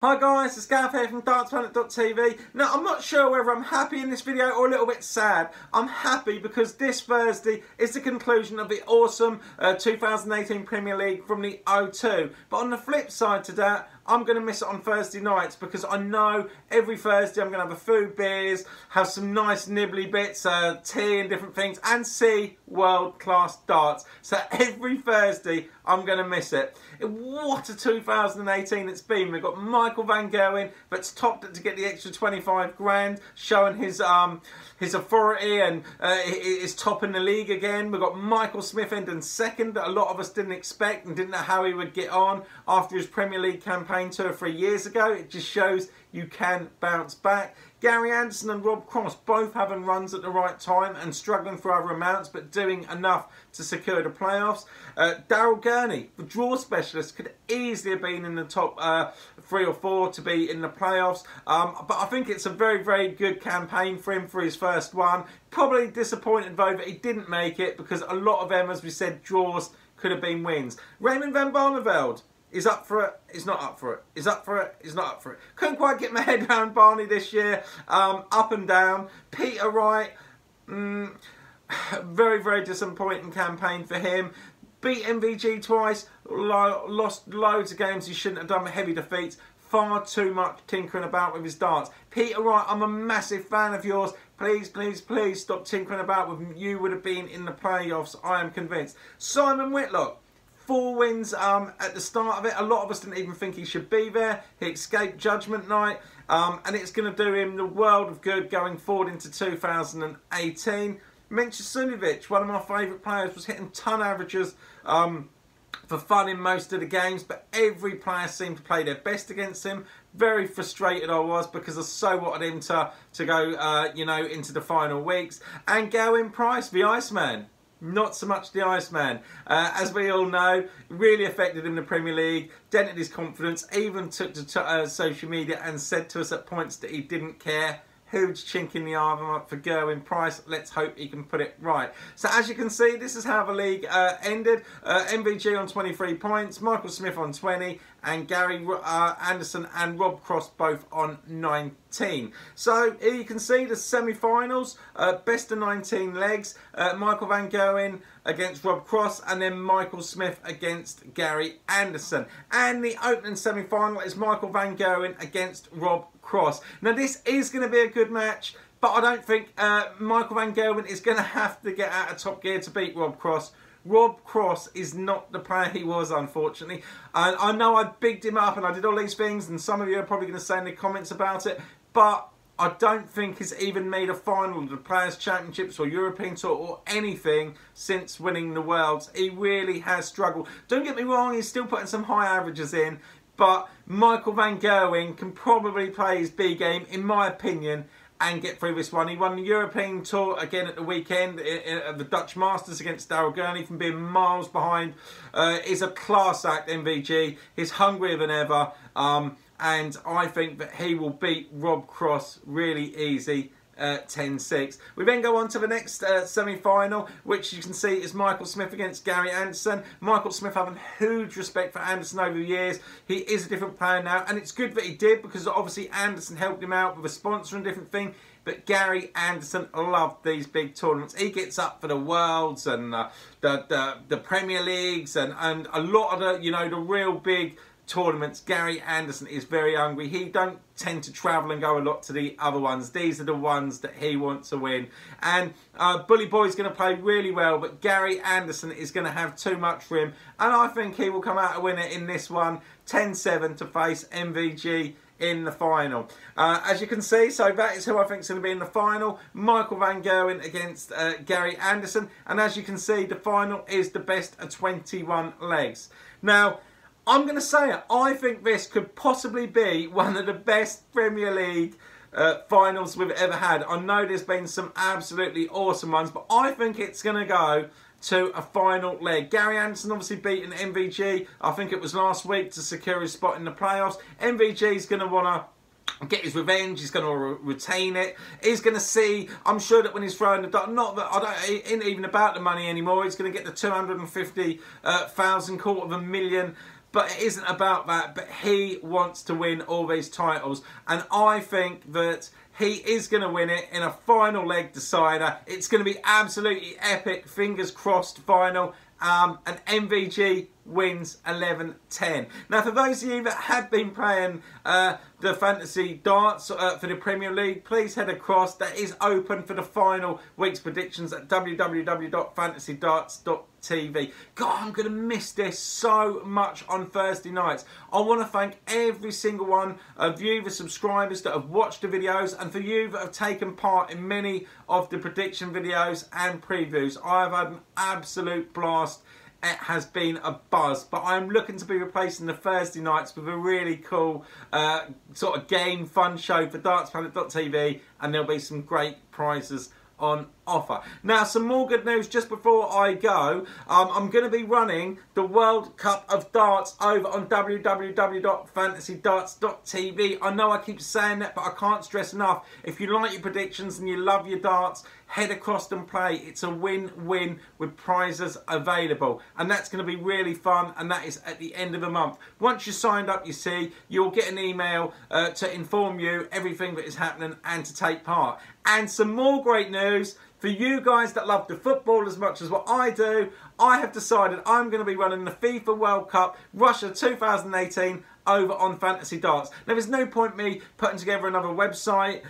Hi guys, it's Gav here from dartsplanet.tv. Now, I'm not sure whether I'm happy in this video or a little bit sad. I'm happy because this Thursday is the conclusion of the awesome 2018 Premier League from the O2. But on the flip side to that, I'm going to miss it on Thursday nights because I know every Thursday I'm going to have a few beers, have some nice nibbly bits, tea and different things, and see world-class darts. So every Thursday I'm going to miss it. What a 2018 it's been. We've got Michael van Gerwen that's topped it to get the extra 25 grand, showing his authority and is topping the league again. We've got Michael Smith ending second that a lot of us didn't expect and didn't know how he would get on after his Premier League campaign 2 or 3 years ago. It just shows you can bounce back. Gary Anderson and Rob Cross both having runs at the right time and struggling for other amounts but doing enough to secure the playoffs. Daryl Gurney, the draw specialist, could easily have been in the top 3 or 4 to be in the playoffs. But I think it's a very, very good campaign for him for his first one. Probably disappointed though that he didn't make it because a lot of them, as we said, draws could have been wins. Raymond van Barneveld is up for it, he's not up for it. He's up for it, he's not up for it. Couldn't quite get my head around Barney this year. Up and down. Peter Wright, very, very disappointing campaign for him. Beat MVG twice, lost loads of games he shouldn't have done with heavy defeats. Far too much tinkering about with his darts. Peter Wright, I'm a massive fan of yours. Please, please, please stop tinkering about with him. You would have been in the playoffs, I am convinced. Simon Whitlock. 4 wins at the start of it. A lot of us didn't even think he should be there. He escaped Judgment Night. And it's going to do him the world of good going forward into 2018. Mincic, one of my favourite players, was hitting ton averages for fun in most of the games. But every player seemed to play their best against him. Very frustrated I was because I so wanted him to go, you know, into the final weeks. And Gerwen Price, the Iceman. Not so much the Iceman. As we all know, really affected him in the Premier League, dented his confidence, even took to social media and said to us at points that he didn't care. Huge chink in the armour for Gerwen Price. Let's hope he can put it right. So as you can see, this is how the league ended. MVG on 23 points, Michael Smith on 20, and Gary Anderson and Rob Cross both on 19. So here you can see the semi-finals, best of 19 legs. Michael van Gerwen against Rob Cross, and then Michael Smith against Gary Anderson. And the opening semi-final is Michael van Gerwen against Rob Cross. Now this is going to be a good match, but I don't think Michael van Gerwen is going to have to get out of top gear to beat Rob Cross. Rob Cross is not the player he was, unfortunately. And I know I bigged him up and I did all these things, and some of you are probably going to say in the comments about it, but I don't think he's even made a final of the Players' Championships or European Tour or anything since winning the Worlds. He really has struggled. Don't get me wrong, he's still putting some high averages in, but Michael van Gerwen can probably play his B game, in my opinion, and get through this one. He won the European Tour again at the weekend at the Dutch Masters against Daryl Gurney from being miles behind. He's a class act, MVG. He's hungrier than ever. And I think that he will beat Rob Cross really easy. 10-6. We then go on to the next semi-final, which you can see is Michael Smith against Gary Anderson. Michael Smith having huge respect for Anderson over the years. He is a different player now, and it's good that he did because obviously Anderson helped him out with a sponsor and different thing. But Gary Anderson loved these big tournaments. He gets up for the Worlds and the Premier Leagues and a lot of the, you know, the real big tournaments. Gary Anderson is very hungry. He don't tend to travel and go a lot to the other ones. These are the ones that he wants to win. And Bully Boy's going to play really well, but Gary Anderson is going to have too much for him. And I think he will come out a winner in this one, 10-7 to face MVG in the final. As you can see, so that is who I think is going to be in the final. Michael van Gerwen against Gary Anderson. And as you can see, the final is the best of 21 legs. Now, I'm going to say it, I think this could possibly be one of the best Premier League finals we've ever had. I know there's been some absolutely awesome ones, but I think it's going to go to a final leg. Gary Anderson obviously beating MVG, I think it was last week, to secure his spot in the playoffs. MVG is going to want to get his revenge. He's going to retain it. He's going to see, I'm sure that when he's throwing the dart, not that he ain't even about the money anymore. He's going to get the 250,000, $250,000. but it isn't about that. But he wants to win all these titles, and I think that he is going to win it in a final leg decider. It's going to be absolutely epic, fingers crossed final. And MVG wins 11-10. Now, for those of you that have been playing the fantasy darts for the Premier League, please head across. That is open for the final week's predictions at www.fantasydarts.tv. God, I'm going to miss this so much on Thursday nights. I want to thank every single one of you, the subscribers that have watched the videos, and for you that have taken part in many of the prediction videos and previews. I've had an absolute blast. It has been a buzz, but I'm looking to be replacing the Thursday nights with a really cool sort of game fun show for dartsplanet.tv, and there'll be some great prizes on offer. Now, some more good news just before I go. I'm going to be running the World Cup of Darts over on www.fantasydarts.tv. I know I keep saying that, but I can't stress enough. If you like your predictions and you love your darts, head across and play. It's a win-win with prizes available, and that's going to be really fun, and that is at the end of the month. Once you're signed up, you see, you'll get an email to inform you everything that is happening and to take part. And some more great news for you guys that love the football as much as what I do. I have decided I'm going to be running the FIFA World Cup Russia 2018 over on Fantasy Darts. Now, there's no point me putting together another website,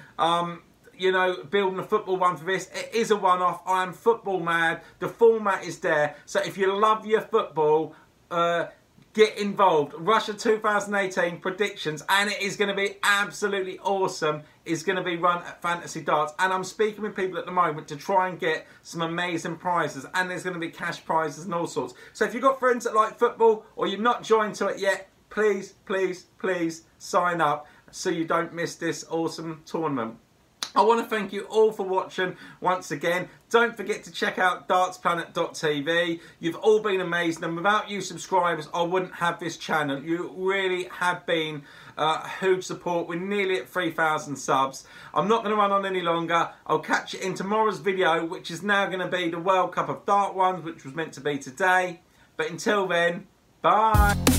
you know, building a football one for this. It is a one-off. I am football mad. The format is there. So if you love your football, get involved. Russia 2018 predictions, and it is going to be absolutely awesome, is going to be run at Fantasy Darts. And I'm speaking with people at the moment to try and get some amazing prizes, and there's going to be cash prizes and all sorts. So if you've got friends that like football or you've not joined to it yet, please, please, please sign up so you don't miss this awesome tournament. I want to thank you all for watching once again. Don't forget to check out dartsplanet.tv. You've all been amazing, and without you subscribers, I wouldn't have this channel. You really have been a huge support. We're nearly at 3,000 subs. I'm not going to run on any longer. I'll catch you in tomorrow's video, which is now going to be the World Cup of Dart ones, which was meant to be today. But until then, bye.